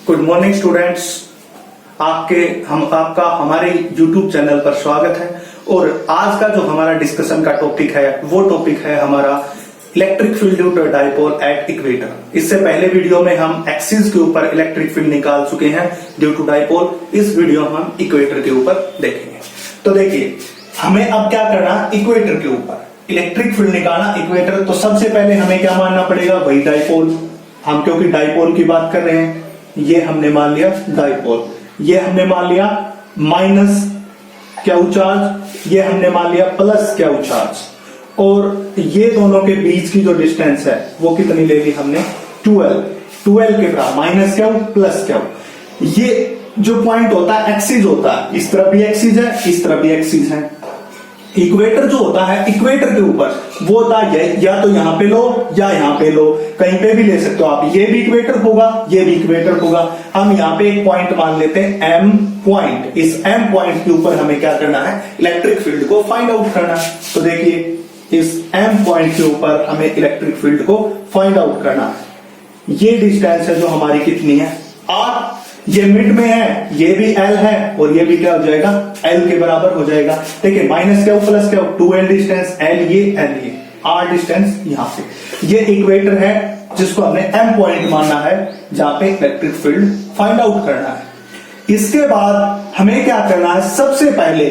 Good morning students. आपका हमारे YouTube channel पर स्वागत है। और आज का जो हमारा डिस्कशन का टॉपिक है वो टॉपिक है हमारा electric field due to dipole at equator. इससे पहले वीडियो में हम एक्सिस के ऊपर इलेक्ट्रिक फील्ड निकाल चुके हैं ड्यू टू डाइपोल। इस वीडियो में हम इक्वेटर के ऊपर देखेंगे। तो देखिए, हमें अब क्या करना, इक्वेटर के ऊपर इलेक्ट्रिक फील्ड निकालना इक्वेटर। तो सबसे पहले हमें क्या मानना पड़ेगा, वही डाइपोल। हम क्योंकि डाइपोल की बात कर रहे हैं, ये हमने मान लिया डाइपोल, ये हमने मान लिया माइनस क्यू चार्ज, ये हमने मान लिया प्लस क्यू चार्ज। और ये दोनों के बीच की जो डिस्टेंस है वो कितनी ले ली हमने, 12 के बराबर, माइनस क्यू प्लस क्यू। ये जो पॉइंट होता है एक्सिस होता है, इस तरफ भी एक्सिस है, इस तरफ भी एक्सिस है। इक्वेटर जो होता है, इक्वेटर के ऊपर वो होता है या तो यहां पे लो या यहां पे लो, कहीं पे भी ले सकते हो आप। ये भी इक्वेटर होगा, ये भी इक्वेटर होगा। हम यहां पे एक पॉइंट मान लेते हैं एम पॉइंट। इस एम पॉइंट के ऊपर हमें क्या करना है, इलेक्ट्रिक फील्ड को फाइंड आउट करना है। तो देखिए, इस एम पॉइंट के ऊपर हमें इलेक्ट्रिक फील्ड को फाइंड आउट करना है। ये डिस्टेंस है जो हमारी कितनी है, आर। ये मिड में है, ये भी एल है और ये भी क्या हो जाएगा, एल के बराबर हो जाएगा। देखिए, माइनस क्या प्लस क्या, 2l डिस्टेंस, एल ये आर डिस्टेंस यहां से। ये इक्वेटर है जिसको हमने एम पॉइंट मानना है, जहां पे इलेक्ट्रिक फील्ड फाइंड आउट करना है। इसके बाद हमें क्या करना है, सबसे पहले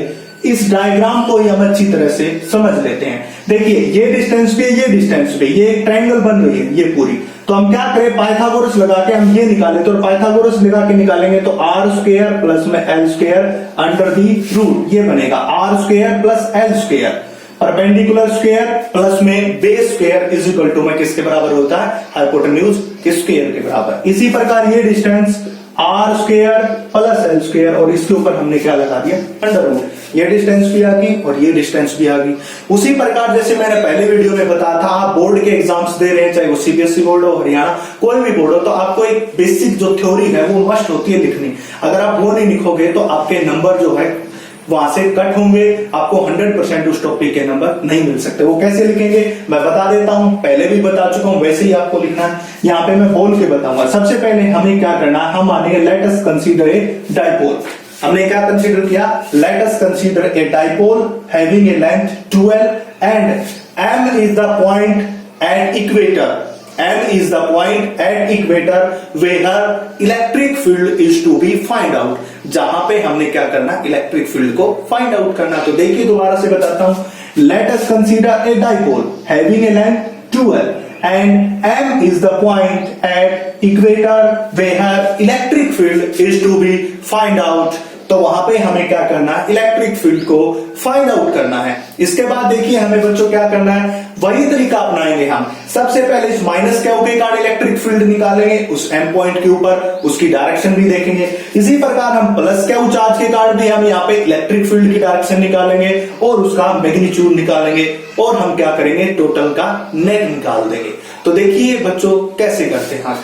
इस डायग्राम को ही हम अच्छी तरह से समझ लेते हैं। देखिए, ये डिस्टेंस पे, ये डिस्टेंस पे, ये एक ट्रायंगल बन रही है ये पूरी। तो हम क्या करें, पाइथागोरस लगा के हम ये निकाले। तो पाइथागोरस लगा के निकालेंगे तो आर स्क्वायर प्लस में L square under the root, ये बनेगा R square plus L square. Perpendicular square plus में base square is equal to में किसके बराबर होता है, हाइपोटेन्यूज के स्क्वायर के बराबर। इसी प्रकार ये distance R square plus L square, और इसके ऊपर हमने क्या लगा दिया, अंडर रूट। ये डिस्टेंस भी आ गई और ये डिस्टेंस भी आ गई। उसी प्रकार जैसे मैंने पहले वीडियो में बताया था, आप बोर्ड के एग्जाम्स दे रहे हैं, चाहे वो सीबीएसई बोर्ड हो, हरियाणा, कोई भी बोर्ड हो, तो आपको एक बेसिक जो थ्योरी है वो मस्ट होती है लिखनी। अगर आप वो नहीं लिखोगे तो आपके नंबर जो है वहां से कट होंगे, आपको 100% उस टॉपिक के नंबर नहीं मिल सकते। वो कैसे लिखेंगे मैं बता देता हूं, पहले भी बता चुका हूं, वैसे ही आपको लिखना है। यहां पे मैं बोल के बताऊंगा। सबसे पहले हमें क्या करना है, हम मानेंगे let us consider a dipole. हमने क्या कंसीडर किया, let us consider a dipole having a length 12 and m is the point at equator. M is the point at equator where electric field is to be find out। जहां पे हमने क्या करना, electric field को find out करना। तो देखिए, दोबारा से बताता हूं, let us consider a dipole having a length 12 and M is the point at equator where electric field is to be find out। तो वहां पे हमें क्या करना है, इलेक्ट्रिक फील्ड को फाइंड आउट करना है। इसके बाद देखिए, हमें बच्चों क्या करना है, वही तरीका अपनाएंगे हम। सबसे पहले इस माइनस क्यू के कारण इलेक्ट्रिक फील्ड निकालेंगे उस एम पॉइंट के ऊपर, उसकी डायरेक्शन भी देखेंगे। इसी प्रकार हम प्लस क्यू चार्ज के कारण भी हम यहाँ पे इलेक्ट्रिक फील्ड की डायरेक्शन निकालेंगे और उसका मैग्नीट्यूड निकालेंगे, और हम क्या करेंगे, टोटल का नेट निकाल देंगे। तो देखिए बच्चों कैसे करते हैं।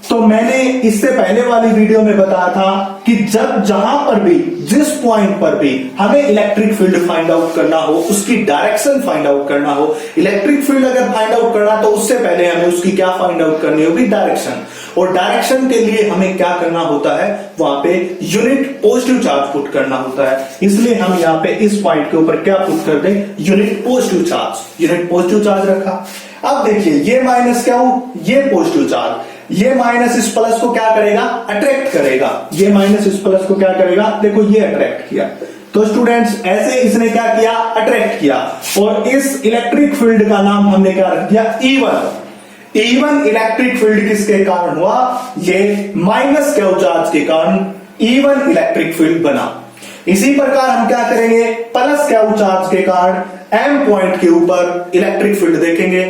तो मैंने इससे पहले वाली वीडियो में बताया था कि जब जहां पर भी, जिस पॉइंट पर भी हमें इलेक्ट्रिक फील्ड फाइंड आउट करना हो, उसकी डायरेक्शन फाइंड आउट करना हो, इलेक्ट्रिक फील्ड अगर फाइंड आउट करना, तो उससे पहले हमें उसकी क्या फाइंड आउट करनी होगी, डायरेक्शन। और डायरेक्शन के लिए हमें क्या करना होता है, वहां पे यूनिट पॉजिटिव चार्ज पुट करना होता है। इसलिए हम यहाँ पे इस पॉइंट के ऊपर क्या पुट कर दें, unit positive charge. Unit positive charge रखा। अब देखिए, ये माइनस क्या हो, ये पॉजिटिव चार्ज, ये माइनस इस प्लस को क्या करेगा, अट्रैक्ट करेगा। ये माइनस इस प्लस को क्या करेगा, देखो ये अट्रैक्ट किया। तो स्टूडेंट्स, ऐसे इसने क्या किया, अट्रैक्ट किया। और इस इलेक्ट्रिक फील्ड का नाम हमने क्या रख दिया, E1। E1 इलेक्ट्रिक फील्ड किसके कारण हुआ, ये माइनस क्यू चार्ज के कारण E1 इलेक्ट्रिक फील्ड बना। इसी प्रकार हम क्या करेंगे, प्लस क्यू चार्ज के कारण M पॉइंट के ऊपर इलेक्ट्रिक फील्ड देखेंगे।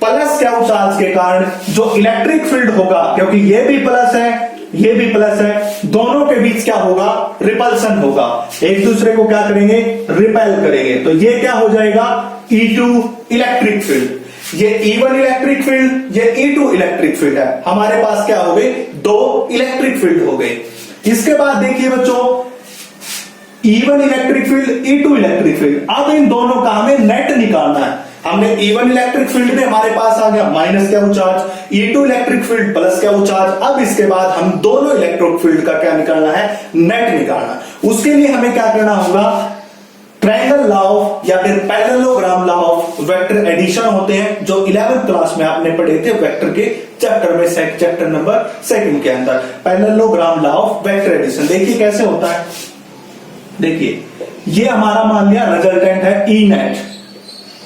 प्लस क्यू चार्ज के कारण जो इलेक्ट्रिक फील्ड होगा, क्योंकि ये भी प्लस है, ये भी प्लस है, दोनों के बीच क्या होगा, रिपल्सन होगा। एक दूसरे को क्या करेंगे, रिपेल करेंगे। तो ये क्या हो जाएगा, E2 इलेक्ट्रिक फील्ड। ये E1 इलेक्ट्रिक फील्ड, ये E2 इलेक्ट्रिक फील्ड है। हमारे पास क्या हो गए, दो इलेक्ट्रिक फील्ड हो गए। इसके बाद देखिए बच्चों, E1 electric field, E2 electric field. अब इन दोनों का हमें नेट निकालना है। हमने E1 इलेक्ट्रिक फील्ड में हमारे पास आ गया माइनस क्या charge, E2 electric field plus क्या चार्ज। अब इसके बाद हम दोनों इलेक्ट्रिक फील्ड का क्या निकालना है, नेट निकालना। उसके लिए हमें क्या करना होगा, ट्रायंगल लॉ ऑफ या फिर parallelogram law of vector addition होते हैं, जो 11th क्लास में आपने पढ़े थे वेक्टर के चैप्टर में, चैप्टर नंबर 2 के अंदर parallelogram law of vector addition. देखिए कैसे होता है, देखिए ये हमारा मान लिया रिजल्टेंट है ई नेट,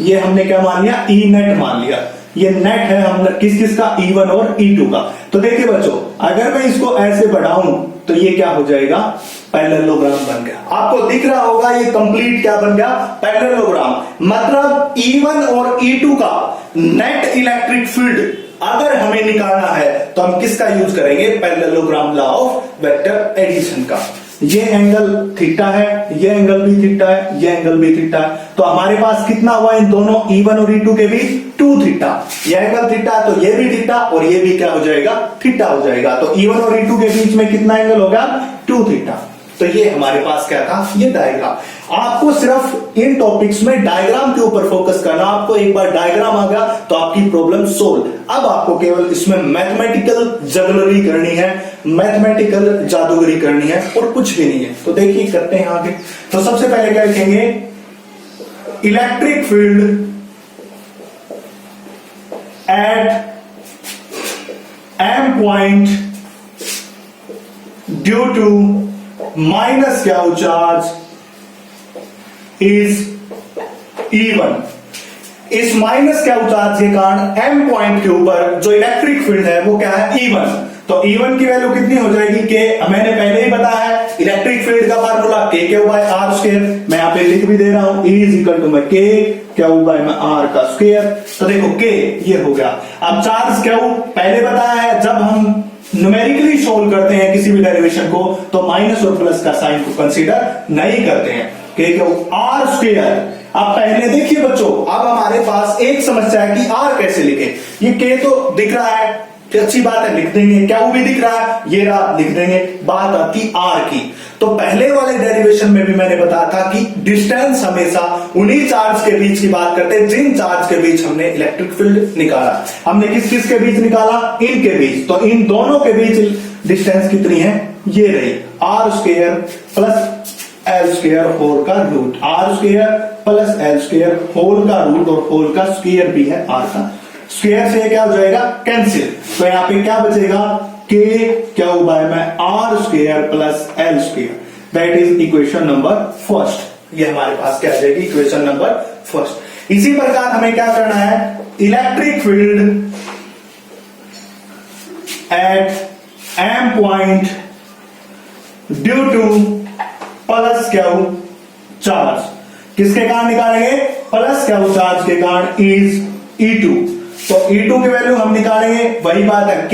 ये हमने क्या मान लिया, ई नेट मान लिया। ये नेट है हम किस किस का, E1 और E2 का। तो देखिए बच्चों, अगर मैं इसको ऐसे बढ़ाऊं तो ये क्या हो जाएगा, पैरेललोग्राम बन गया। आपको दिख रहा होगा ये कंप्लीट क्या बन गया, पैरेललोग्राम। मतलब E1 और E2 का नेट इलेक्ट्रिक फील्ड अगर हमें निकालना है तो हम किसका यूज करेंगे, parallelogram law of vector addition का। ये एंगल थीटा है, ये एंगल भी थीटा है, ये एंगल भी थीटा है। तो हमारे पास कितना हुआ इन दोनों E1 और E2 के बीच, 2 थीटा। ये एंगल थीटा तो ये भी थीटा और ये भी क्या हो जाएगा, थीटा हो जाएगा। तो E1 और E2 के बीच में कितना एंगल होगा, 2 थीटा। तो ये हमारे पास क्या था, ये डायग्राम। आपको सिर्फ इन टॉपिक्स में डायग्राम के ऊपर फोकस करना। आपको एक बार डायग्राम आ गया तो आपकी प्रॉब्लम सोल्व। अब आपको केवल इसमें मैथमेटिकल जगलरी करनी है, मैथमेटिकल जादूगरी करनी है और कुछ भी नहीं है। तो देखिए करते हैं आगे। तो सबसे पहले क्या लिखेंगे, electric field at m point due to minus क्या चार्ज इज E1। इस माइनस क्या चार्ज के कारण m पॉइंट के ऊपर जो इलेक्ट्रिक फील्ड है वो क्या है, E1। तो E1 की वैल्यू कितनी हो जाएगी, के मैंने पहले ही बताया है इलेक्ट्रिक फील्ड का फार्मूला K/R²। मैं यहां पे लिख भी दे रहा हूं, E = K/R का स्क्वायर। तो देखो K ये हो गया। अब चार्ज क्या पहले बताया है, जब हम न्यूमेरिकली सोल्व करते हैं किसी भी डेरिवेशन को तो माइनस और प्लस का साइन को कंसीडर नहीं करते हैं। R²। अब पहले देखिए बच्चों, अब हमारे पास एक समस्या है कि R कैसे लिखे। ये K तो दिख रहा है, तो अच्छी बात है लिख देंगे, क्या वो भी दिख रहा है, ये रहा लिख देंगे। बात आती R की। तो पहले वाले डेरिवेशन में भी मैंने बताया था कि डिस्टेंस हमेशा उन्हीं चार्ज के बीच की बात करते हैं जिन चार्ज के बीच हमने इलेक्ट्रिक फील्ड निकाला। हमने किस किस के बीच निकाला, इनके बीच। तो इन दोनों के बीच डिस्टेंस कितनी है, ये रही R² प्लस L² होल का root, R² plus L² whole का रूट, और होल का स्क्वायर भी है R का। स्क्वायर से क्या हो जाएगा, कैंसिल। तो यहाँ पे क्या बचेगा, K क्या हुआ है, मैं R² plus L²। That is equation number first. ये हमारे पास क्या आ जाएगी, इक्वेशन नंबर फर्स्ट। इसी प्रकार हमें क्या करना है, electric field at m point due two plus क्या चार्ज, किसके कारण निकालेंगे, प्लस क्या चार्ज के कारण इज E2। तो E2 की वैल्यू हम निकालेंगे, वही बात है K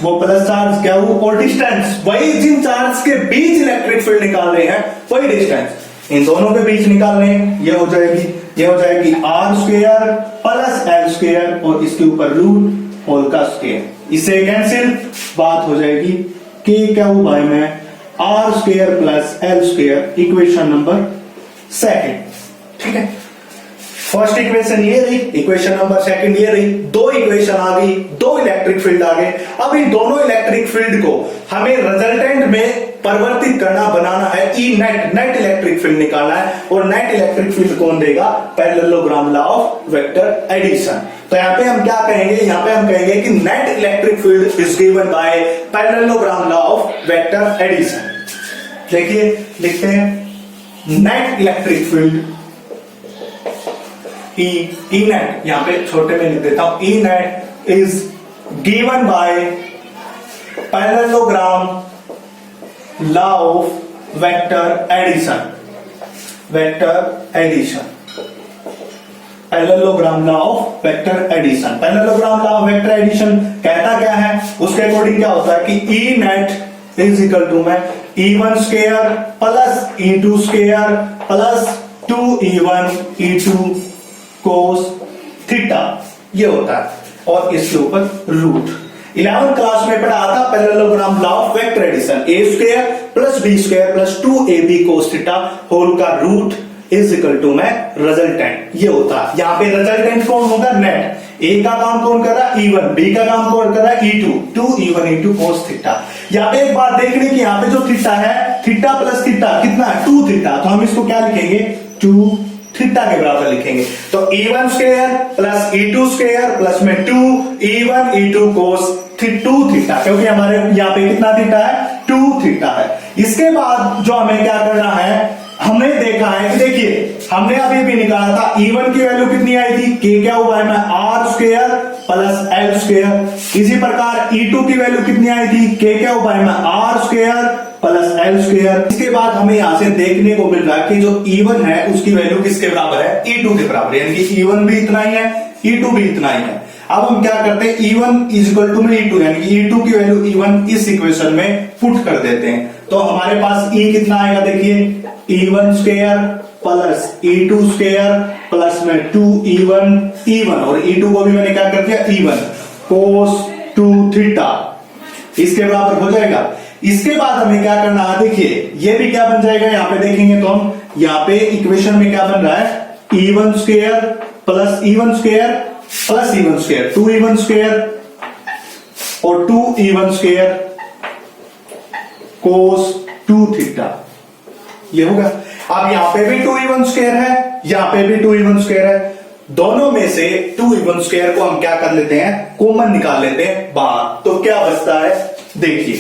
वो प्लस चार्ज क्या और डिस्टेंस, वही जिन चार्ज के बीच इलेक्ट्रिक फील्ड निकाल रहे हैं वही डिस्टेंस इन दोनों के बीच निकाल रहे हैं। ये हो जाएगी R² प्लस L² और इसके ऊपर रूट होल का स्क्वायर। इसे कैंसिल, बात हो जाएगी K क्या हुआ है, मैं R² plus L²। Equation number second, ठीक है। फर्स्ट इक्वेशन ये रही, इक्वेशन नंबर सेकंड ये रही। दो इक्वेशन आ गई, दो इलेक्ट्रिक फील्ड आ गए। अब इन दोनों इलेक्ट्रिक फील्ड को हमें रिजल्टेंट में परिवर्तित करना, बनाना है। ई नेट इलेक्ट्रिक फील्ड निकालना है, और नेट इलेक्ट्रिक फील्ड कौन देगा, parallelogram law of vector addition. तो यहाँ पे हम क्या कहेंगे, यहाँ पे हम कहेंगे कि net electric field is given by parallelogram law of vector addition. देखिए लिखते हैं net electric field E net, यहां पे छोटे में लिख देता हूं, E net is given by parallelogram law of vector addition. Parallelogram law of vector addition. Parallelogram law of vector addition कहता क्या है, उसके अकॉर्डिंग क्या होता है कि E net is equal to में E1² plus E2² plus 2E1 E2 cos theta, ये होता है। और इसके ऊपर रूट 11th क्लास में पढ़ा था parallelogram law of vector addition. A² plus B² plus 2AB cos theta whole का रूट इज इक्वल टू में रिजल्टेंट, ये होता है। यहाँ पे रिजल्टेंट कौन होगा, नेट। ए का काम कौन कर रहा है, E1, बी का काम कौन कर रहा है, E2, 2E1 into cos theta. यहाँ पे एक बात देखने की, यहाँ पे जो थीटा है, थीटा प्लस थीटा कितना है, 2 थीटा, तो हम इसको क्या लिखेंगे, 2 थीटा के बराबर लिखेंगे। तो E1 square plus E2 square plus में 2E1 इंटू कोस 2 थीटा, क्योंकि हमारे यहाँ पे कितना थीटा है, 2 थीटा है। इसके बाद जो हमें क्या करना है, हमने देखा है कि देखिए हमने अभी भी निकाला था E1 की वैल्यू कितनी आई थी, के क्या हुआ है में R square plus L square. इसी प्रकार E2 की वैल्यू कितनी आई थी, के क्या हुआ है में R square plus L square. इसके बाद हमें यहां से देखने को मिल रहा है कि जो E1 है उसकी वैल्यू किसके बराबर है, E2 के बराबर, यानी कि E1 भी इतना ही है, E2 भी इतना ही है। अब हम क्या करते हैं, E1 इज इक्वल टू में E2, यानी कि E2 की वैल्यू E1 इस इक्वेशन में पुट कर देते हैं। तो हमारे पास E कितना आएगा, देखिए E1 square plus E2 square plus में 2E1 और E2 को भी मैंने क्या कर दिया, E1 कोस 2 थीटा, इसके बराबर हो जाएगा। इसके बाद हमें क्या करना है, देखिए ये भी क्या बन जाएगा, यहां पे देखेंगे तो हम यहाँ पे इक्वेशन में क्या बन रहा है, E1 square plus E1 square plus E1 square, 2E1 square और 2E1 स्क्वायर कोस 2 थीटा, ये होगा। अब यहां पे भी 2E1 स्क्वायर है, यहां पे भी 2E1 स्क्वायर है, दोनों में से 2E1 स्क्वायर को हम क्या कर लेते हैं, कॉमन निकाल लेते हैं बाहर, तो क्या बचता है, देखिए।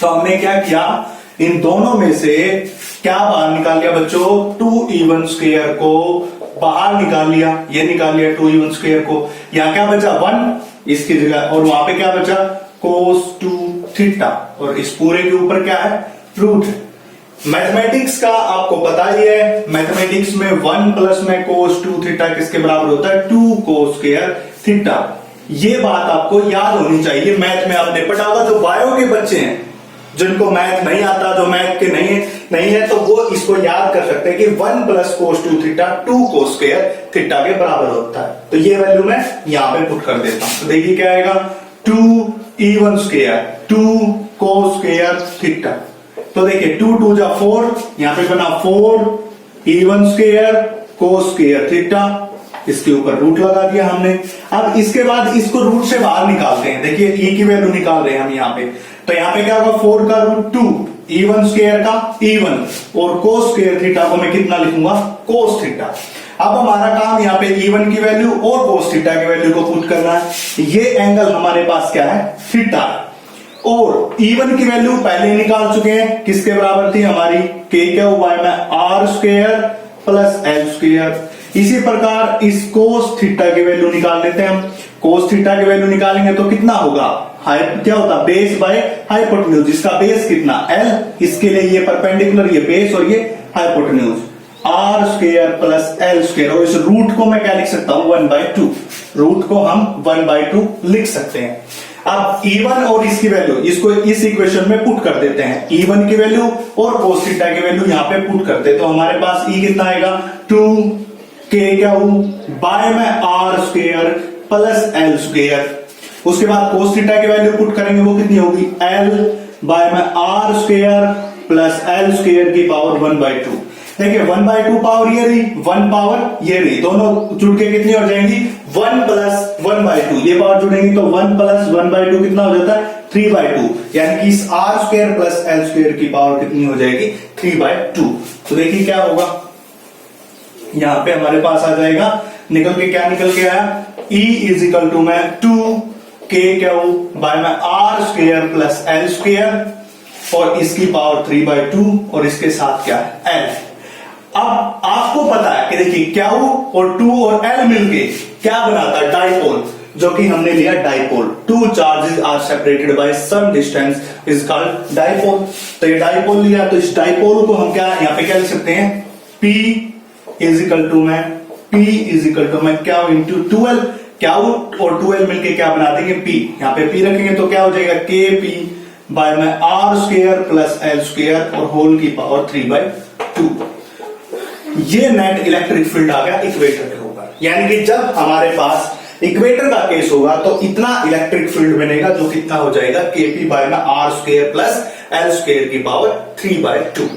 तो हमने क्या किया, इन दोनों में से क्या बाहर निकाल लिया बच्चों, 2E1 स्क्वायर को बाहर निकाल लिया, ये निकाल लिया 2E1 स्क्वायर को। यहां क्या बचा, 1 इसकी जगह, और वहां पे क्या बचा, कोस 2 थीटा, और इस पूरे के ऊपर क्या है, रूट है। मैथमेटिक्स का आपको पता ही है, मैथमेटिक्स में 1 प्लस में कोस 2 थीटा किसके बराबर होता है, 2 कोस स्क्वायर थीटा। ये बात आपको याद होनी चाहिए, मैथ में आपने पढ़ा होगा। जो बायो के बच्चे हैं, जिनको मैथ नहीं आता, जो मैथ के नहीं है, तो वो इसको याद कर सकते हैं कि 1 plus cos 2 theta 2 cos square theta के बराबर होता है। तो ये वैल्यू मैं यहां पे पुट कर देता हूं, तो देखिए क्या आएगा, 2E1 square 2 cos square theta. तो देखिए 2 2 जा 4, यहां पे बना 4E1 स्क्वायर कोस स्क्वायर थीटा, इसके ऊपर रूट लगा दिया हमने। अब इसके बाद इसको रूट से बाहर निकालते हैं, देखिए E की वैल्यू निकाल रहे हैं हम यहाँ पे, तो यहाँ पे क्या होगा, 4 का रूट 2, E1 स्क्वायर का E1 और कोस स्क्वायर थीटा को मैं कितना लिखूंगा, कोस थीटा। अब हमारा काम यहाँ पे E1 की वैल्यू और कोस थीटा की वैल्यू को पुट करना है। ये एंगल हमारे पास क्या है, थीटा, और E1 की वैल्यू पहले ही निकाल चुके हैं, किसके बराबर थी हमारी, के क्या हुआ है में R square plus L square. इसी प्रकार इस कोस थीटा की वैल्यू निकाल लेते हैं हम। कोस थीटा की वैल्यू निकालेंगे तो कितना होगा, क्या होता है, बेस बाय हाइपोटेन्यूज, इसका बेस कितना L, इसके लिए ये परपेंडिकुलर, ये बेस और ये hypotenuse, R square plus L square. और इस रूट को मैं क्या लिख सकता हूं, 1/2, रूट को हम 1/2 लिख सकते हैं। अब E1 और इसकी वैल्यू, इसको इस इक्वेशन में पुट कर देते हैं, E1 की वैल्यू और कोस थीटा की वैल्यू यहां पे पुट करते हैं, तो हमारे पास E कितना आएगा, 2 के क्या हूं, बाय में R square plus L square. उसके बाद कोस थीटा की वैल्यू पुट करेंगे, वो कितनी होगी, L बाय में R square plus L square की पावर 1/2। देखिए 1/2 पावर ये रही, 1 पावर ये रही, दोनों जुड़ के कितनी हो जाएंगी, 1 प्लस 1/2, ये पावर जुड़ेंगी तो 1 प्लस 1/2 कितना हो जाता है, 3/2, यानी कि इस R square plus L square की पावर कितनी हो जाएगी, 3/2। तो देखिए क्या होगा, यहां पे हमारे पास आ जाएगा, निकल के क्या निकल के आया, E इज इक्वल टू में 2 के क्या हो बाय में R square plus L square और इसकी पावर 3/2 और इसके साथ क्या है, L। अब आपको पता है कि देखिए क्या हो और 2 और L मिलके क्या बनाता है, डाइपोल, जो कि हमने लिया dipole. 2 charges are separated by some distance is called dipole. तो ये डाइपोल लिया, तो इस डाइपोल को हम क्या यहां पे क्या लिख सकते हैं, P इज इक्वल टू में क्या हो इंटू 2L, क्या हो और 2L मिलके क्या बना देंगे, P। यहाँ पे P रखेंगे तो क्या हो जाएगा, KP बाय में R square plus L square और होल की पावर 3/2। ये नेट इलेक्ट्रिक फील्ड आ गया इक्वेटर के ऊपर, यानी कि जब हमारे पास इक्वेटर का केस होगा तो इतना इलेक्ट्रिक फील्ड बनेगा, जो कितना हो जाएगा, KP बाय में R square plus L square की पावर 3/2।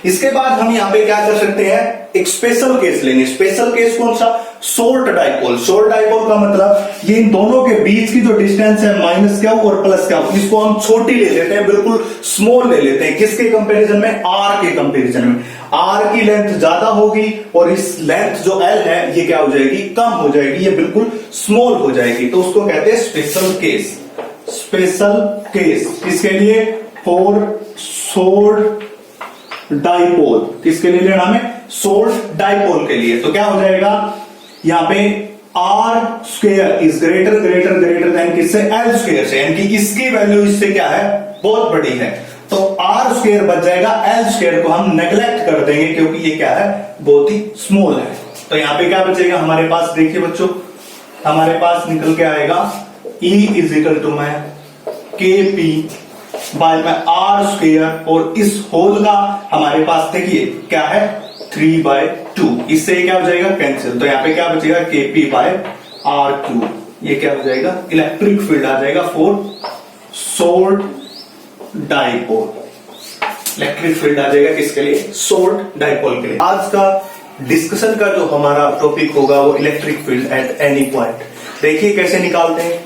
इसके बाद हम यहाँ पे क्या कर सकते हैं, एक स्पेशल केस लेंगे। स्पेशल केस कौन सा, शॉर्ट डाइपोल। शॉर्ट डाइपोल का मतलब ये इन दोनों के बीच की जो डिस्टेंस है माइनस क्या और प्लस क्या, इसको हम छोटी ले लेते हैं, बिल्कुल स्मॉल ले लेते हैं। किसके कंपैरिजन में, आर के कंपैरिजन में। आर की लेंथ ज्यादा होगी और इस लेंथ जो एल है ये क्या हो जाएगी, कम हो जाएगी, ये बिल्कुल स्मॉल हो जाएगी। तो उसको कहते हैं स्पेशल केस। स्पेशल केस किसके लिए, फॉर शॉर्ट डाइपोल। किसके लिए लेना है, शॉर्ट डाइपोल के लिए। तो क्या हो जाएगा यहां पे R square is greater greater greater than किससे, एल स्क्वायर से, यानी कि इसकी वैल्यू इससे क्या है, बहुत बड़ी है। तो आर स्क्वायर बच जाएगा, एल स्क्वायर को हम नेग्लेक्ट कर देंगे क्योंकि ये क्या है, बहुत ही स्मॉल है। तो यहां पे क्या बचेगा हमारे पास, देखिए बच्चों, हमारे पास निकल के आएगा E इज इक्वल टू मैं के पी बाय में आर स्क्वायर, और इस होल का हमारे पास देखिए क्या है 3/2। इससे क्या हो जाएगा, कैंसिल। तो यहाँ पे क्या बचेगा, के पी बाय आर क्यू। ये क्या हो जाएगा, इलेक्ट्रिक फील्ड आ जाएगा for short dipole. Electric field आ जाएगा किसके लिए, शॉर्ट डाइपोल के लिए। आज का डिस्कशन का जो हमारा टॉपिक होगा वो electric field eight any point. देखिए कैसे निकालते हैं।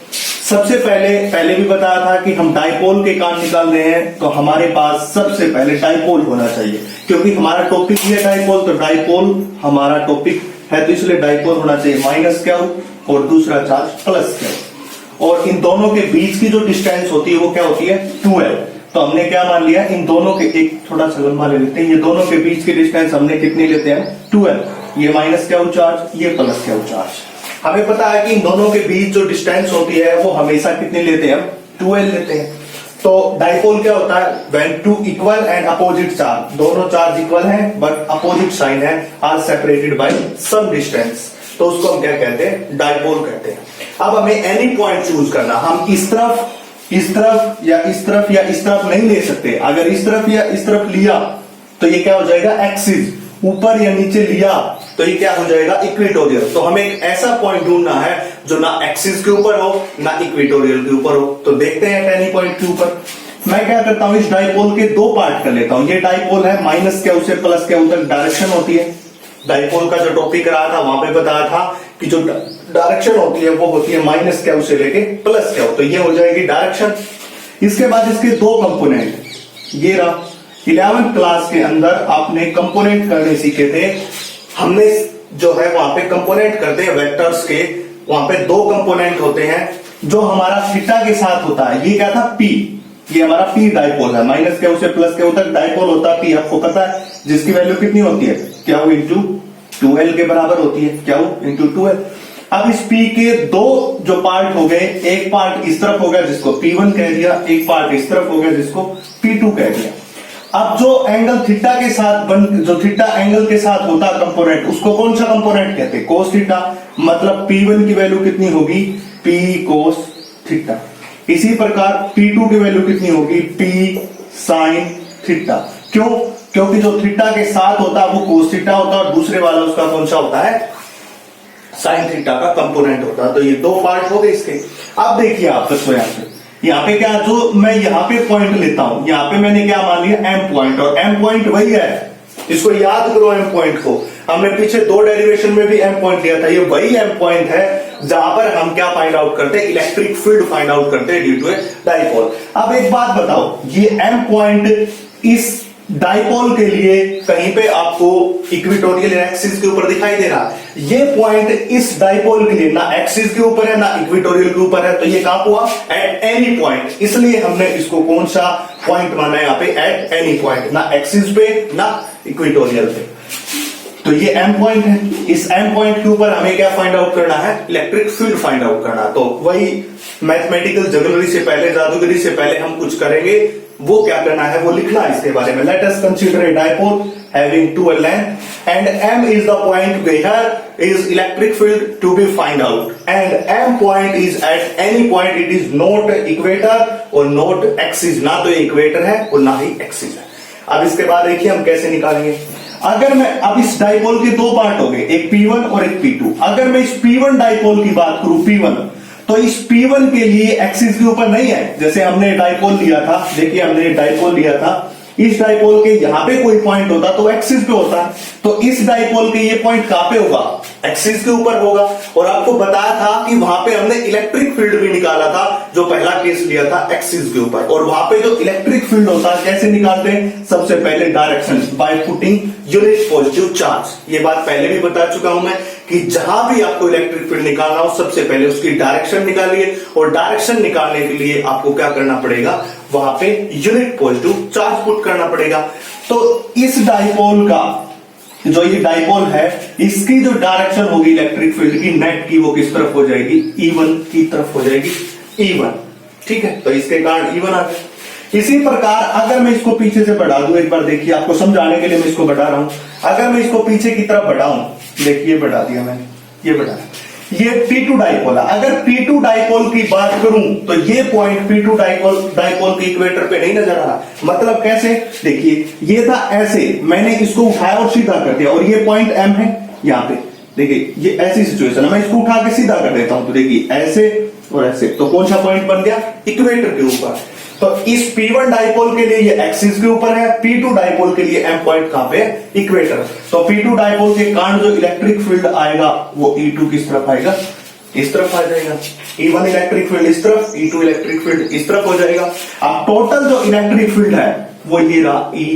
सबसे पहले भी बताया था कि हम डाइपोल के मान निकाल रहे हैं, तो हमारे पास सबसे पहले डाइपोल होना चाहिए, क्योंकि हमारा टॉपिक है डाइपोल। तो डाइपोल हमारा टॉपिक है, तो इसलिए डाइपोल होना चाहिए माइनस क्या हो और दूसरा चार्ज प्लस क्या हो। और इन दोनों के बीच की जो डिस्टेंस होती है वो क्या होती है, 12। तो हमने क्या मान लिया, इन दोनों के, एक थोड़ा सा लंबा ले लेते हैं, ये दोनों के बीच की डिस्टेंस हमने कितनी लेते हैं, 12। ये माइनस क्या हो चार्ज, ये प्लस क्या हो चार्ज। हमें पता है कि इन दोनों के बीच जो डिस्टेंस होती है वो हमेशा कितनी लेते हैं, 12 लेते हैं। तो डाइपोल क्या होता है, when two equal and opposite charge, दोनों चार्ज इक्वल हैं बट अपोजिट साइन है, are separated by some distance, तो उसको हम क्या कहते हैं, डाइपोल कहते हैं। अब हमें एनी पॉइंट चूज करना, हम इस तरफ या इस तरफ या इस तरफ नहीं ले सकते। अगर इस तरफ या इस तरफ लिया तो ये क्या हो जाएगा, एक्सिस। ऊपर या नीचे लिया तो ये क्या हो जाएगा, इक्वेटोरियल। तो हमें एक ऐसा पॉइंट ढूंढना है जो ना एक्सिस के ऊपर हो ना इक्वेटोरियल के ऊपर हो। तो देखते हैं एनी पॉइंट के ऊपर। मैं क्या करता हूं, इस डाइपोल के दो पार्ट कर लेता हूं। ये डाइपोल है, माइनस क्या उसे प्लस क्या तक डायरेक्शन होती है। डाइपोल का जो टॉपिक रहा था वहां पे बताया था कि जो डायरेक्शन होती है वो होती है माइनस क्या उसे लेके प्लस क्या हो, तो ये हो जाएगी डायरेक्शन। इसके बाद इसके दो कंपोनेंट, ये रहा 11th क्लास के अंदर आपने कंपोनेंट करने सीखे थे। हमने जो है वहां पे कंपोनेंट करते हैं वेक्टर्स के, वहां पे दो कंपोनेंट होते हैं जो हमारा थीटा के साथ होता है। ये क्या था, पी, ये हमारा पी डाइपोल है, माइनस क्या उसे प्लस क्या तक डाइपोल होता है पी, आपको पता है, जिसकी वैल्यू कितनी होती है, क्या हो इंटू 2l के बराबर होती है, क्या हो इंटू 2l। अब इस P के दो जो पार्ट हो गए, एक पार्ट इस तरफ हो गया जिसको P1 कह दिया, एक पार्ट इस तरफ हो गया जिसको P2 कह दिया। अब जो एंगल थीटा के साथ जो थीटा एंगल के साथ होता है कंपोनेंट, उसको कौन सा कंपोनेंट कहते हैं, कोस थीटा। मतलब P1 की वैल्यू कितनी होगी, P कोस थीटा। इसी प्रकार P2 की वैल्यू कितनी होगी, P साइन थीटा। क्यों, क्योंकि जो थीटा के साथ होता है वो कोस थीटा होता है और दूसरे वाला उसका कौन सा होता है, साइन थीटा का कंपोनेंट होता है। तो ये दो पार्ट हो गए इसके। अब देखिए आप बच्चों यहाँ पे क्या, जो मैं यहाँ पे पॉइंट लेता हूं, यहाँ पे मैंने क्या मान लिया, एम पॉइंट, और एम पॉइंट वही है, इसको याद करो एम पॉइंट को। हमने पीछे दो डेरिवेशन में भी एम पॉइंट लिया था, ये वही एम पॉइंट है जहां पर हम क्या फाइंड आउट करते हैं, इलेक्ट्रिक फील्ड फाइंड आउट करते हैं ड्यू टू ए डाइपोल। अब एक बात बताओ, ये एम पॉइंट इस डाइपोल के लिए कहीं पे आपको इक्वेटोरियल एक्सिस के ऊपर दिखाई दे रहा है, ये पॉइंट इस डाइपोल के लिए ना एक्सिस के ऊपर है ना इक्वेटोरियल के ऊपर है, तो ये कहां हुआ, एट एनी पॉइंट। इसलिए हमने इसको कौन सा पॉइंट माना है यहाँ पे, एट एनी पॉइंट, ना एक्सिस पे ना इक्वेटोरियल पे। तो ये एम पॉइंट है, इस एम पॉइंट के ऊपर हमें क्या फाइंड आउट करना है, इलेक्ट्रिक फील्ड फाइंड आउट करना। तो वही मैथमेटिकल जगलरी से पहले, जादूगरी से पहले हम कुछ करेंगे, वो क्या करना है वो लिखना है इसके बारे में। Let us consider a dipole having 2l length and m is the point where is electric field to be find out and m point is at any point, it is not equator और not axis, ना तो equator है और ना ही axis है। अब इसके बाद देखिए हम कैसे निकालेंगे। अगर मैं अब इस डाइपोल के दो पार्ट हो गए, एक P1 और एक P2। अगर मैं इस P1 डाइपोल की बात करूं, P1, तो इस P1 के लिए एक्सिस के ऊपर नहीं है। जैसे हमने डाइपोल लिया था, देखिए हमने डाइपोल लिया था, इस डाइपोल के यहां पे कोई पॉइंट होता तो एक्सिस पे होता है, तो इस डाइपोल के ये पॉइंट कहां पे होगा, एक्सिस के ऊपर होगा। और आपको बताया था कि वहां पे हमने इलेक्ट्रिक फील्ड भी निकाला था, जो पहला केस लिया था एक्सिस के ऊपर। और वहां पे जो इलेक्ट्रिक फील्ड होता है कैसे निकालते हैं, सबसे पहले direction by putting unit positive charge. ये बात पहले भी बता चुका हूं मैं कि जहां भी आपको इलेक्ट्रिक फील्ड निकालना हो सबसे पहले उसकी डायरेक्शन निकालिए, और डायरेक्शन निकालने के लिए आपको क्या करना पड़ेगा, वहां पे यूनिट पॉजिटिव चार्ज पुट करना पड़ेगा। तो इस डाइपोल का जो ये डाइपोल है, इसकी जो डायरेक्शन होगी इलेक्ट्रिक फील्ड की नेट की, वो किस तरफ हो जाएगी, E1 की तरफ हो जाएगी, E1। ठीक है, तो इसके कारण E1 आ गया। इसी प्रकार अगर मैं इसको पीछे से बढ़ा दूं, एक बार देखिए, आपको समझाने के लिए मैं इसको बढ़ा रहा हूं। अगर मैं इसको पीछे की तरफ बढ़ाऊं, देखिए बढ़ा दिया मैंने, ये बढ़ा, ये P2 डाइपोल है। अगर P2 डाइपोल की बात करूं तो ये पॉइंट P2 डाइपोल के इक्वेटर पे नहीं नजर आ रहा। मतलब कैसे, देखिए ये था ऐसे, मैंने इसको उठाया और सीधा कर दिया, और ये पॉइंट M है यहां पे। देखिए ये ऐसी सिचुएशन है, मैं इसको उठा के सीधा कर देता हूं, तो देखिए ऐसे और ऐसे, तो कौन सा पॉइंट बन गया, इक्वेटर के ऊपर। तो इस P1 डाइपोल के लिए ये एक्सिस के ऊपर है, P2 डाइपोल के लिए M पॉइंट कहां पे, इक्वेटर। तो P2 डाइपोल के कारण जो इलेक्ट्रिक फील्ड आएगा वो E2 किस तरफ आएगा, इस तरफ आ जाएगा। E1 इलेक्ट्रिक फील्ड इस तरफ, E2 इलेक्ट्रिक फील्ड इस तरफ हो जाएगा। अब टोटल जो इलेक्ट्रिक फील्ड है वो ये रहा E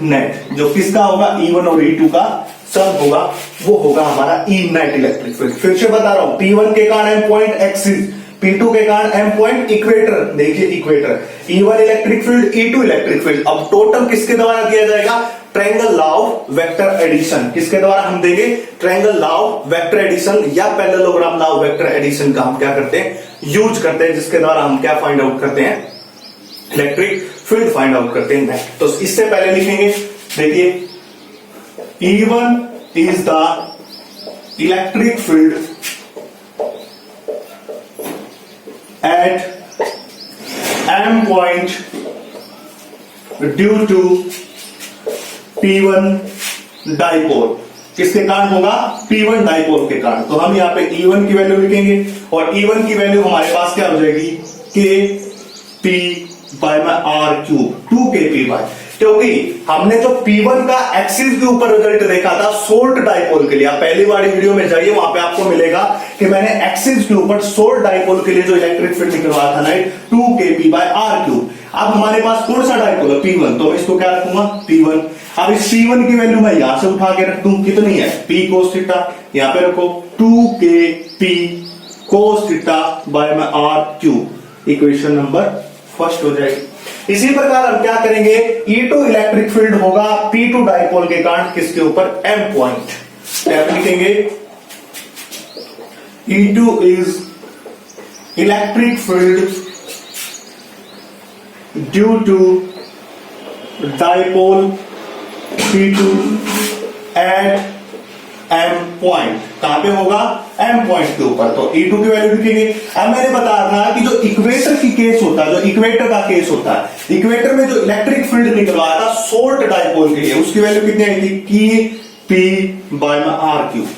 नेट, जो किसका होगा, E1 और E2 का सब होगा, वो होगा हमारा E नेट इलेक्ट्रिक फील्ड। फिर से बता रहा हूं, P1 के कारण M पॉइंट एक्सिस, P2 के कारण M पॉइंट इक्वेटर। देखिए equator, E1 electric field, E2 electric field. अब टोटल किसके द्वारा दिया जाएगा, triangle law of vector addition. किसके द्वारा हम देंगे, triangle law of vector addition या parallelogram law of vector addition का हम क्या करते हैं, यूज करते हैं, जिसके द्वारा हम क्या फाइंड आउट करते हैं, इलेक्ट्रिक फील्ड फाइंड आउट करते हैं। तो इससे पहले लिखेंगे, देखिए E1 is the electric field at M point due to P1 dipole. किसके कारण होगा, P1 डाइपोल के कारण। तो हम यहां पे E1 की वैल्यू लिखेंगे, और E1 की वैल्यू हमारे पास क्या हो जाएगी, KP by R cube, 2KP by, क्योंकि हमने जो P1 का एक्सिस के ऊपर रिजल्ट देखा था शॉर्ट डाइपोल के लिए, आप पहली वाली वीडियो में जाइए, वहां पे आपको मिलेगा कि मैंने एक्सिस के ऊपर शॉर्ट डाइपोल के लिए जो इलेक्ट्रिक फील्ड निकलवाया था ना, 2KP बाय R क्यूब। अब हमारे पास कौन सा डाइपोल है, P1, तो इसको क्या रखूंगा, P1। अब इस P1 की वैल्यू मैं यहां से उठा के रख दूं, कितनी है, P cos थीटा, यहां पे रखो 2KP cos theta by R cube, equation number first हो जाएगी। इसी प्रकार हम क्या करेंगे, E2 इलेक्ट्रिक फील्ड होगा P2 डाइपोल के कारण किसके ऊपर, M पॉइंट। क्या लिखेंगे, E2 is electric field due to dipole P2 at M point. कहां पे होगा, M पॉइंट के ऊपर। तो E2 की वैल्यू लिखेंगे। अब मैंने बताया था कि जो इक्वेटर की केस होता है, जो इक्वेटर का केस होता है, इक्वेटर में जो इलेक्ट्रिक फील्ड निकलवाया था शॉर्ट डाइपोल के लिए, उसकी वैल्यू कितनी आई थी, KP बाय R क्यूब।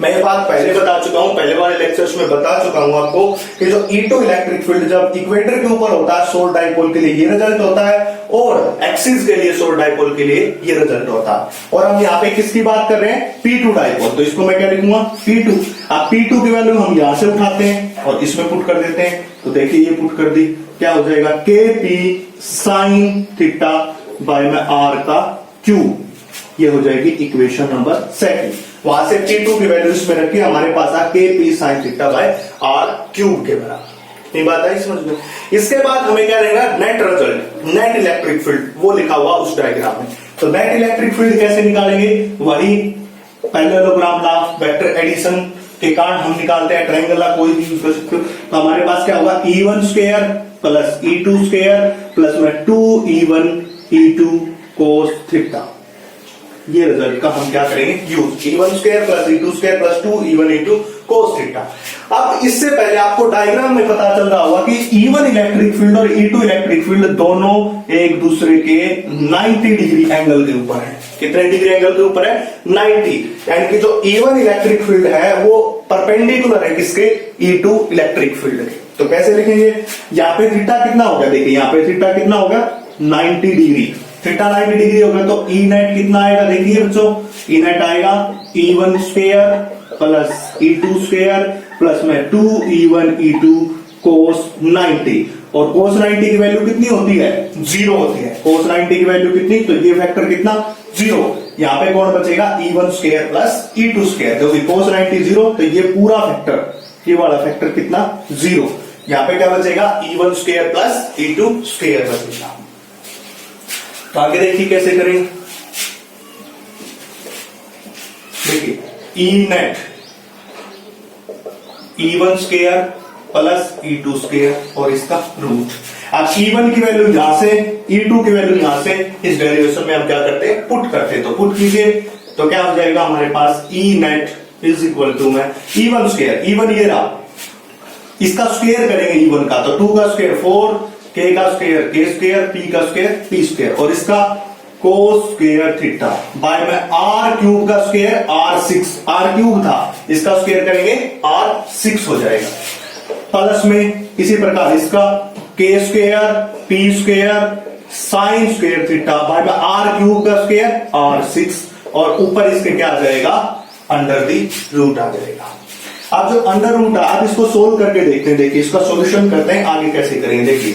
मैं ये बात पहले बता चुका हूं, पहले वाले लेक्चर्स में बता चुका हूं आपको कि जो E2 इलेक्ट्रिक फील्ड जब इक्वेटर के ऊपर होता है शॉर्ट डाइपोल के लिए ये रिजल्ट होता है, और एक्सिस के लिए शॉर्ट डाइपोल के लिए ये रिजल्ट होता है। और हम यहाँ पे किसकी बात कर रहे हैं, P2 डाइपोल, तो इसको मैं क्या लिखूंगा, P2। अब P2 की वैल्यू हम यहां से उठाते हैं और इसमें पुट कर देते हैं, तो देखिए ये पुट कर दी, क्या हो जाएगा, KP sine theta by R का क्यूब, ये हो जाएगी इक्वेशन नंबर सेकंड। वहां से P2 की वैल्यू इसमें रखी, हमारे पास आ KP sine theta by R cube के बराबर। ये बात आई समझ में। इसके बाद हमें क्या रहेगा, net result, net electric field, वो लिखा हुआ उस डायग्राम में। तो नेट इलेक्ट्रिक फील्ड कैसे निकालेंगे, वही parallelogram law of vector addition के कारण हम निकालते हैं, ट्रायंगल लॉ कोई भी यूज कर सकते हो। तो हमारे पास क्या होगा, E1 square plus E2 square plus में 2E1 E2 cos थीटा, ये रिजल्ट का हम क्या करेंगे, use. E1 square plus E2 square plus 2E1 E2 cos theta. अब इससे पहले आपको डायग्राम में पता चल रहा होगा कि E1 इलेक्ट्रिक फील्ड और E2 इलेक्ट्रिक फील्ड दोनों एक दूसरे के 90 डिग्री एंगल के ऊपर है। कितने डिग्री एंगल के ऊपर है, 90। यानी कि जो E1 इलेक्ट्रिक फील्ड है वो परपेंडिकुलर है किसके, E2 इलेक्ट्रिक फील्ड के। तो कैसे लिखेंगे, यहाँ पे थीटा कितना होगा, देखिए यहाँ पे थीटा कितना होगा, 90 डिग्री। थीटा 90 डिग्री होगा तो ई नेट कितना आएगा, देखिए बच्चों, ई नेट आएगा E1 square plus E2 square plus में 2E1 E2 cos 90, और cos 90 की वैल्यू कितनी होती है, 0 होती है। cos 90 की वैल्यू कितनी, तो ये फैक्टर कितना, 0। यहाँ पे कौन बचेगा, E1 square plus E2 square, क्योंकि cos 90 0, तो ये पूरा फैक्टर, ये वाला फैक्टर कितना, 0। यहाँ पे क्या बचेगा, E1 square plus E2 square बचेगा। तो आगे देखिए कैसे करेंगे, देखिए E net E1 square plus E2 square और इसका रूट। अब E1 की वैल्यू यहां से, E2 की वैल्यू यहां से, इस डेरिवेशन में हम क्या करते हैं, पुट करते हैं। तो पुट कीजिए, तो क्या हो जाएगा हमारे पास, ई नेट इज इक्वल टू में E1 स्क्वायर, E1 ये रहा, इसका स्क्वायर करेंगे E1 का, तो 2 का स्क्वायर 4, K का स्क्वायर K स्क्वायर, P का स्क्वायर P स्क्वायर, और इसका कोस स्क्वायर थीटा बाय में R क्यूब का स्क्वायर R6, R क्यूब था, इसका स्क्वायर करेंगे R6 हो जाएगा, प्लस में इसी प्रकार इसका K square P square sine square theta by में R क्यूब का स्क्वायर R6, और ऊपर इसके क्या आ जाएगा, अंडर दी रूट आ जाएगा। अब जो अंडर रूट है, आप इसको सोल्व करके देखते हैं, देखिए इसका सॉल्यूशन करते हैं, आगे कैसे करेंगे, देखिए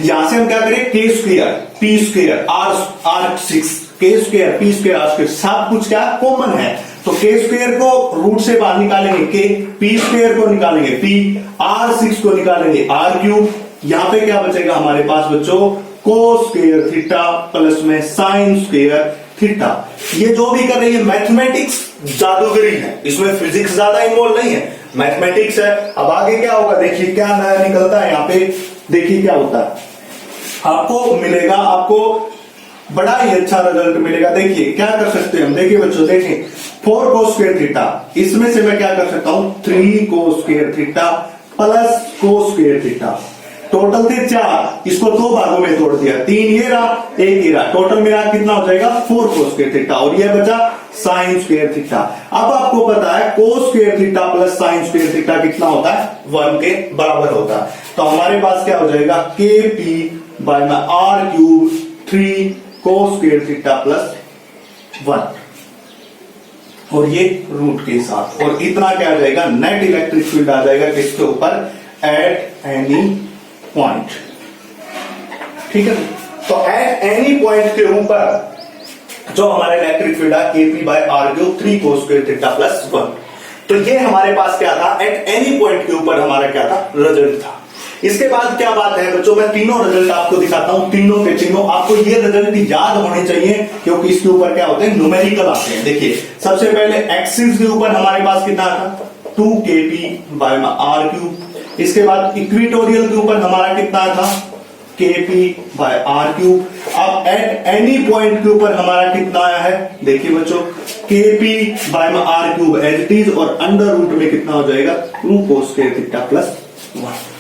यहां से हम क्या करें, K square P square R6, K square P square R square, सब कुछ क्या कॉमन है, तो K स्क्वायर को रूट से बाहर निकालेंगे K, P स्क्वायर को निकालेंगे P, R6 को निकालेंगे R क्यूब। यहां पे क्या बचेगा हमारे पास बच्चों, कोस स्क्वायर थीटा प्लस में साइन स्क्वायर थीटा। ये जो भी कर रही है मैथमेटिक्स जादूगरी है, इसमें फिजिक्स ज्यादा इन्वॉल्व नहीं है, मैथमेटिक्स है। अब आगे क्या होगा, देखिए क्या नया निकलता है यहाँ पे, देखिए क्या होता है, आपको मिलेगा, आपको बड़ा ही अच्छा रिजल्ट मिलेगा। देखिए क्या कर सकते हैं हम, देखिए बच्चों, देखिए 4 कोस स्क्वायर थीटा, इसमें से मैं क्या कर सकता हूं, 3 cos square theta plus cos square theta, total थे 4, इसको 2 भागों में तोड़ दिया, 3 ये रहा 1 ये रहा, टोटल मेरा कितना हो जाएगा, 4 कोस स्क्वायर थीटा, और ये बचा साइन स्क्वायर थीटा। अब आपको पता है कोस square theta plus sine square theta कितना होता है, 1 के बराबर होता है। तो हमारे पास क्या हो जाएगा, KP बाय में R cube 3 cos square theta plus 1, और ये रूट के साथ, और इतना क्या आ जाएगा, नेट इलेक्ट्रिक फील्ड आ जाएगा किसके ऊपर, एट एनी पॉइंट। ठीक है, तो एट एनी पॉइंट के ऊपर जो हमारा इलेक्ट्रिक फील्ड है KP by R cube 3 cos square theta plus 1। तो ये हमारे पास क्या था, एट एनी पॉइंट के ऊपर हमारा क्या था, रिजल्ट था। इसके बाद क्या बात है बच्चों, मैं तीनों रिजल्ट आपको दिखाता हूं, तीनों के चिन्हों, आपको ये रिजल्ट याद होने चाहिए, क्योंकि इसके ऊपर क्या होते हैं, न्यूमेरिकल आते हैं। देखिए सबसे पहले एक्सिस के ऊपर हमारे पास कितना था, 2KP बाय में R क्यूब। इसके बाद इक्विटोरियल के ऊपर हमारा कितना था, KP बाय R क्यूब। अब एट एनी पॉइंट के ऊपर हमारा कितना आया है, देखिए बच्चों, KP बाय में R cube as it is, और अंडर रूट में कितना हो जाएगा, 2 कोस स्क्वायर थीटा प्लस 1।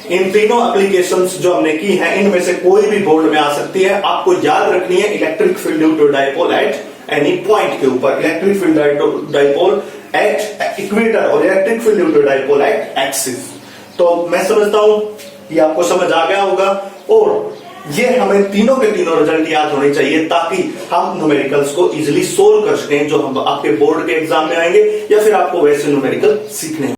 इन तीनों एप्लीकेशंस जो हमने की हैं, इनमें से कोई भी बोर्ड में आ सकती है। आपको याद रखनी है electric field due to dipole at any point के ऊपर, electric field dipole at equator और electric field due to dipole at axis. तो मैं समझता हूं ये आपको समझ आ गया होगा, और ये हमें तीनों के तीनों रिजल्ट याद होने चाहिए, ताकि हम न्यूमेरिकल्स को इजीली सोल्व कर सकें, जो हम आपके बोर्ड के एग्जाम में आएंगे या फिर आपको वैसे न्यूमेरिकल सीखने